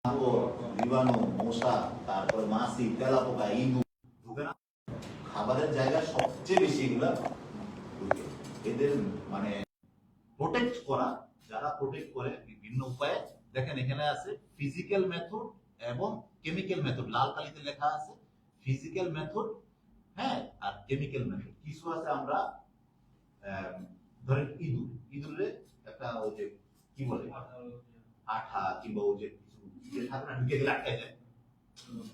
জীবাণু, মশা, তারপরে মাছি, তেলাপোকা, ইঁদুর ঢুকে না। খাবারের জায়গায় সবচেয়ে বেশি এগুলা ঢুকে। এদের মানে প্রোটেক্ট করা, যারা প্রোটেক্ট করে বিভিন্ন উপায়ে, দেখেন এখানে আছে ফিজিক্যাল মেথড এবং কেমিক্যাল মেথড, লাল কালিতে লেখা আছে ফিজিক্যাল মেথড, হ্যাঁ, আর কেমিক্যাল মেথড। কিছু আছে আমরা ধরেন ইঁদুরে একটা ওই যে কি বলে আঠা কিংবা ওই যে কিছু থাকে না, ঢুকে গেলে আটকে যায়,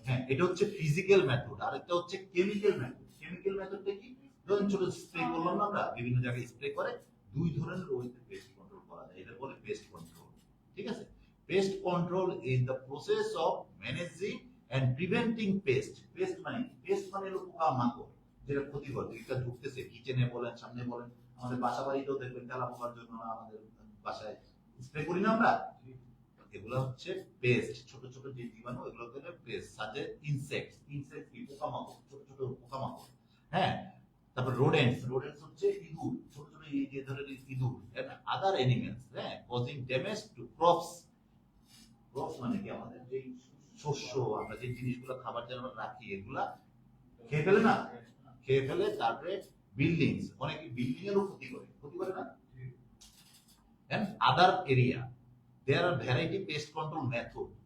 হ্যাঁ, এটা হচ্ছে ফিজিক্যাল মেথড। আর একটা হচ্ছে কেমিক্যাল মেথড। কেমিক্যাল মেথডটা কি? ধরুন ছোট স্প্রে করলাম না আমরা, বিভিন্ন জায়গায় স্প্রে করে দুই ধরনের ওয়েতে পেস্ট কন্ট্রোল করা যায়, এটা বলে পেস্ট কন্ট্রোল। ঠিক আছে? Pest control is the process of managing and preventing pest. Pest মানে হলো পোকামাকড়, যেটা ক্ষতিকর, যেটা ঢুকতেছে কিচেনে বলেন, সামনে বলেন, আমাদের বাসা বাড়িতেও দেখবেন তেলা পোকার জন্য আমাদের বাসায় স্প্রে করি না আমরা। এগুলো হচ্ছে পেস্ট, ছোট ছোট যে জীবাণু, এগুলো হচ্ছে পেস্ট। সাথে ইনসেক্টস কি? পোকামাকড়, ছোট ছোট পোকামাকড়, হ্যাঁ। তারপর রোডেন্টস হচ্ছে ইঁদুর, ছোট ছোট এই যে ধরনের ইঁদুর, এন্ড আদার অ্যানিমেলস, হ্যাঁ, causing damage to crops. Crops মানে কি? আমাদের যে শস্য, আমরা যে জিনিসগুলো খাবার জন্য রাখি, এগুলা খেয়ে ফেলে না, খেয়ে ফেলে। তারপরে বিল্ডিংস, অনেকে বিল্ডিং এরও ক্ষতি করে না। And other area, there are variety pest control methods.